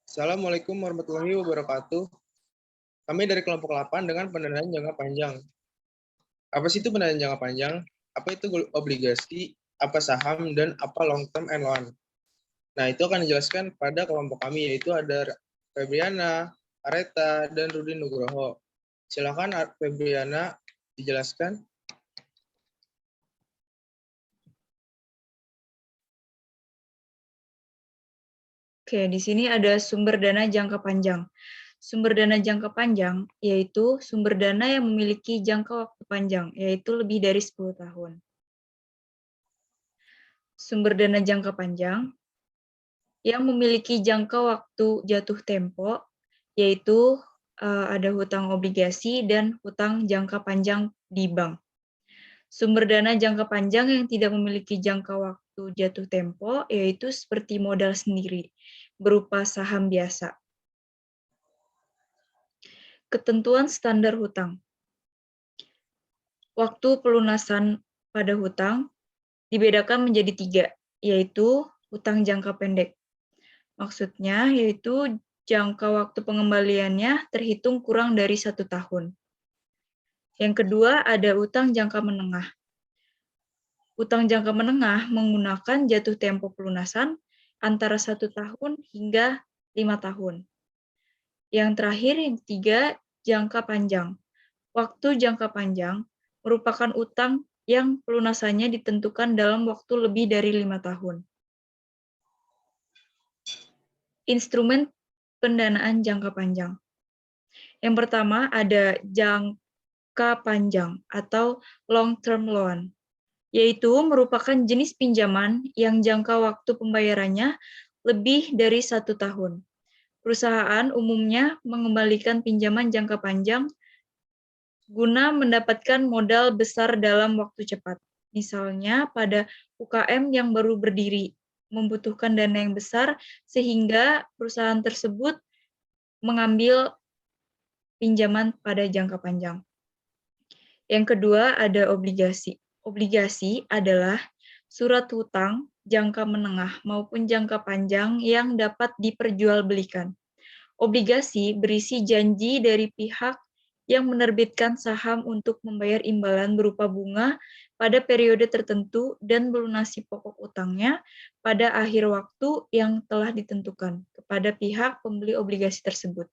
Assalamualaikum warahmatullahi wabarakatuh. Kami dari kelompok 8 dengan pendanaan jangka panjang. Apa sih itu pendanaan jangka panjang? Apa itu obligasi, apa saham, dan apa long term and loan? Nah, itu akan dijelaskan pada kelompok kami, yaitu ada Febriana, Areta, dan Rudi Nugroho. Silakan Febriana dijelaskan. Oke, di sini ada sumber dana jangka panjang. Sumber dana jangka panjang yaitu sumber dana yang memiliki jangka waktu panjang, yaitu lebih dari 10 tahun. Sumber dana jangka panjang yang memiliki jangka waktu jatuh tempo, yaitu ada hutang obligasi dan hutang jangka panjang di bank. Sumber dana jangka panjang yang tidak memiliki jangka waktu jatuh tempo, yaitu seperti modal sendiri, berupa saham biasa. Ketentuan standar hutang. Waktu pelunasan pada hutang dibedakan menjadi 3, yaitu hutang jangka pendek. Maksudnya yaitu jangka waktu pengembaliannya terhitung kurang dari 1 tahun. Yang kedua ada utang jangka menengah. Utang jangka menengah menggunakan jatuh tempo pelunasan antara 1 tahun hingga 5 tahun. Yang terakhir, yang ketiga, jangka panjang. Waktu jangka panjang merupakan utang yang pelunasannya ditentukan dalam waktu lebih dari 5 tahun. Instrumen pendanaan jangka panjang. Yang pertama ada jangka panjang atau long term loan, yaitu merupakan jenis pinjaman yang jangka waktu pembayarannya lebih dari 1 tahun. Perusahaan umumnya mengembalikan pinjaman jangka panjang guna mendapatkan modal besar dalam waktu cepat. Misalnya pada UKM yang baru berdiri, membutuhkan dana yang besar sehingga perusahaan tersebut mengambil pinjaman pada jangka panjang. Yang kedua ada obligasi. Obligasi adalah surat hutang jangka menengah maupun jangka panjang yang dapat diperjualbelikan. Obligasi berisi janji dari pihak yang menerbitkan saham untuk membayar imbalan berupa bunga pada periode tertentu dan melunasi pokok utangnya pada akhir waktu yang telah ditentukan kepada pihak pembeli obligasi tersebut.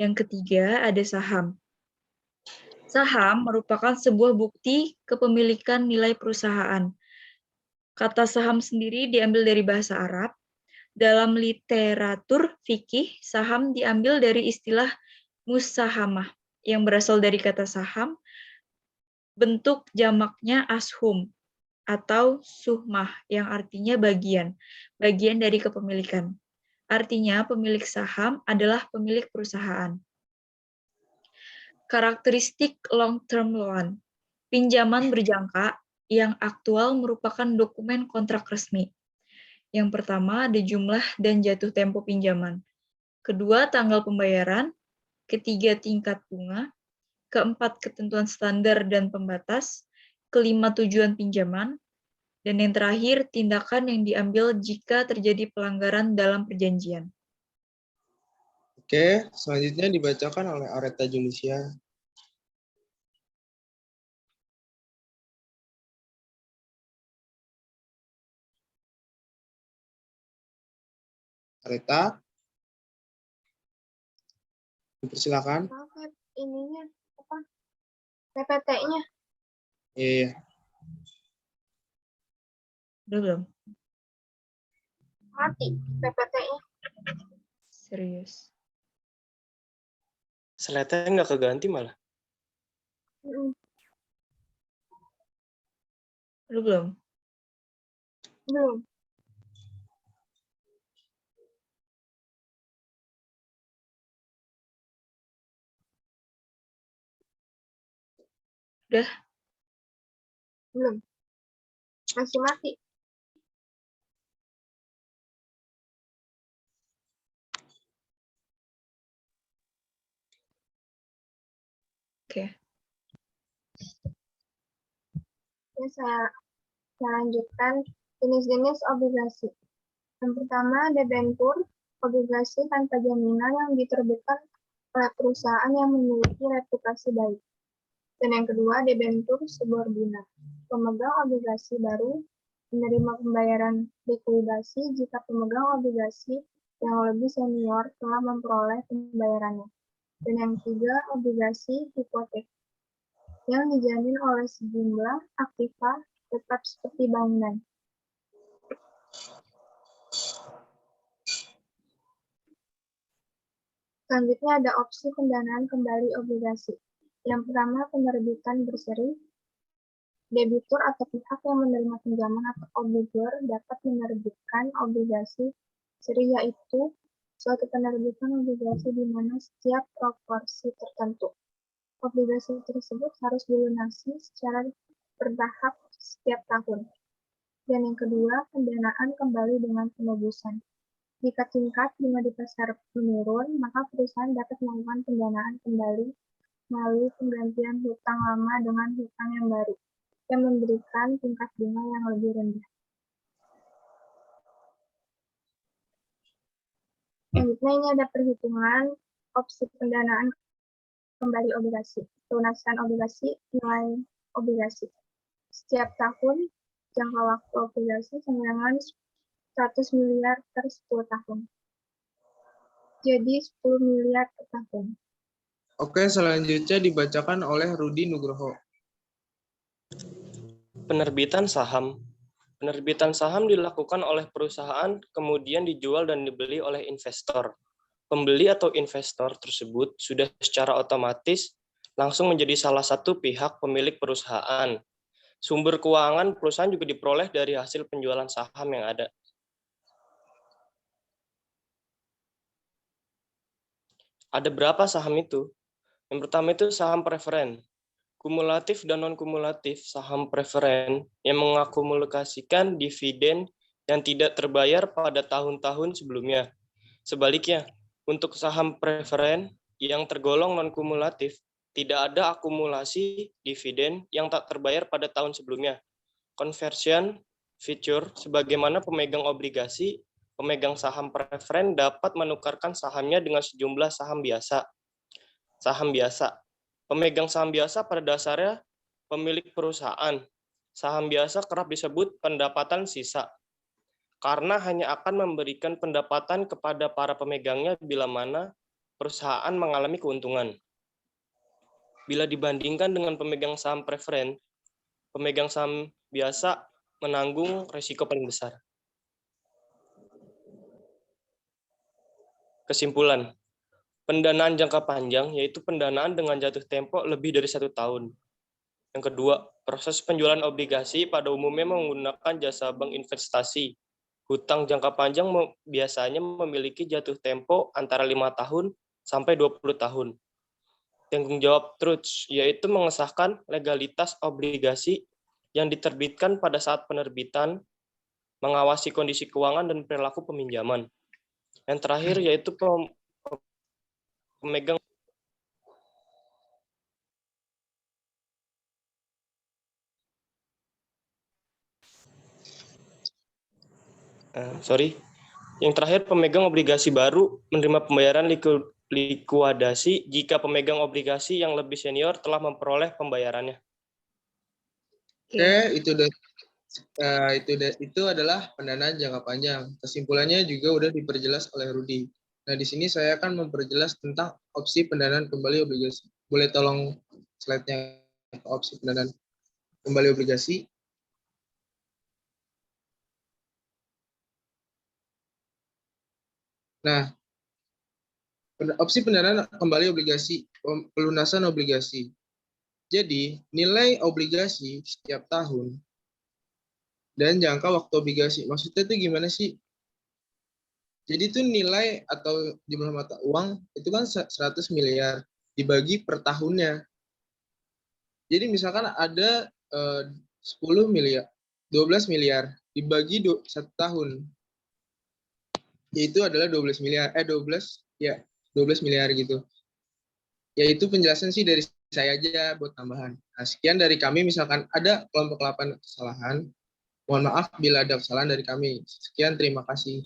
Yang ketiga ada saham. Saham merupakan sebuah bukti kepemilikan nilai perusahaan. Kata saham sendiri diambil dari bahasa Arab. Dalam literatur fikih, saham diambil dari istilah musahamah yang berasal dari kata saham, bentuk jamaknya ashum atau suhmah yang artinya bagian dari kepemilikan. Artinya pemilik saham adalah pemilik perusahaan. Karakteristik long-term loan. Pinjaman berjangka yang aktual merupakan dokumen kontrak resmi. Yang pertama ada jumlah dan jatuh tempo pinjaman. Kedua, tanggal pembayaran. Ketiga, tingkat bunga. Keempat, ketentuan standar dan pembatas. Kelima, tujuan pinjaman. Dan yang terakhir, tindakan yang diambil jika terjadi pelanggaran dalam perjanjian. Oke, selanjutnya dibacakan oleh Areta Julisia. Areta, dipersilakan. Ininya apa? PPT-nya. Iya. Udah belum? Mati PPT-nya. Serius. Slide-nya nggak keganti malah. Lu belum? Belum. Udah? Belum. Masih mati. Oke. Ya, saya lanjutkan jenis-jenis obligasi. Yang pertama, debentur obligasi tanpa jaminan yang diterbitkan oleh perusahaan yang memiliki reputasi baik. Dan yang kedua, debentur subordinat. Pemegang obligasi baru menerima pembayaran likuidasi jika pemegang obligasi yang lebih senior telah memperoleh pembayarannya. Dan yang ketiga, obligasi hipotek yang dijamin oleh sejumlah aktiva tetap seperti bangunan. Selanjutnya ada opsi pendanaan kembali obligasi. Yang pertama, penerbitan berseri. Debitur atau pihak yang menerima pinjaman atau obligor dapat menerbitkan obligasi seri, yaitu suatu penerbitan obligasi di mana setiap proporsi tertentu. Obligasi tersebut harus dilunasi secara bertahap setiap tahun. Dan yang kedua, pendanaan kembali dengan penebusan. Jika tingkat bunga di pasar menurun, maka perusahaan dapat melakukan pendanaan kembali melalui penggantian hutang lama dengan hutang yang baru, yang memberikan tingkat bunga yang lebih rendah. Selanjutnya ini ada perhitungan opsi pendanaan kembali obligasi, pelunasan obligasi, nilai obligasi. Setiap tahun, jangka waktu obligasi dengan 100 miliar per 10 tahun. Jadi 10 miliar per tahun. Oke, selanjutnya dibacakan oleh Rudi Nugroho. Penerbitan saham. Penerbitan saham dilakukan oleh perusahaan, kemudian dijual dan dibeli oleh investor. Pembeli atau investor tersebut sudah secara otomatis langsung menjadi salah satu pihak pemilik perusahaan. Sumber keuangan perusahaan juga diperoleh dari hasil penjualan saham yang ada. Ada berapa saham itu? Yang pertama itu saham preferen. Kumulatif dan non-kumulatif saham preferen yang mengakumulasikan dividen yang tidak terbayar pada tahun-tahun sebelumnya. Sebaliknya, untuk saham preferen yang tergolong non-kumulatif, tidak ada akumulasi dividen yang tak terbayar pada tahun sebelumnya. Conversion feature, sebagaimana pemegang obligasi, pemegang saham preferen dapat menukarkan sahamnya dengan sejumlah saham biasa. Saham biasa. Pemegang saham biasa pada dasarnya pemilik perusahaan. Saham biasa kerap disebut pendapatan sisa, karena hanya akan memberikan pendapatan kepada para pemegangnya bila mana perusahaan mengalami keuntungan. Bila dibandingkan dengan pemegang saham preferen, pemegang saham biasa menanggung risiko paling besar. Kesimpulan, pendanaan jangka panjang yaitu pendanaan dengan jatuh tempo lebih dari 1 tahun. Yang kedua, proses penjualan obligasi pada umumnya menggunakan jasa bank investasi. Hutang jangka panjang biasanya memiliki jatuh tempo antara 5 tahun sampai 20 tahun. Tanggung jawab truth, yaitu mengesahkan legalitas obligasi yang diterbitkan pada saat penerbitan, mengawasi kondisi keuangan dan perilaku peminjaman. Yang terakhir yaitu pemegang Yang terakhir, pemegang obligasi baru menerima pembayaran likuidasi jika pemegang obligasi yang lebih senior telah memperoleh pembayarannya. Oke, itu adalah pendanaan jangka panjang. Kesimpulannya juga udah diperjelas oleh Rudi. Nah, di sini saya akan memperjelas tentang opsi pendanaan kembali obligasi. Boleh tolong slide-nya opsi pendanaan kembali obligasi. Nah, opsi pendanaan kembali obligasi, pelunasan obligasi. Jadi, nilai obligasi setiap tahun dan jangka waktu obligasi. Maksudnya itu gimana sih? Jadi itu nilai atau jumlah mata uang itu kan 100 miliar dibagi per tahunnya. Jadi misalkan ada 10 miliar, 12 miliar dibagi 1 tahun. Yaitu adalah 12 miliar gitu. Yaitu penjelasan sih dari saya aja buat tambahan. Nah, sekian dari kami, misalkan ada kelompok 8 kesalahan, mohon maaf bila ada kesalahan dari kami. Sekian, terima kasih.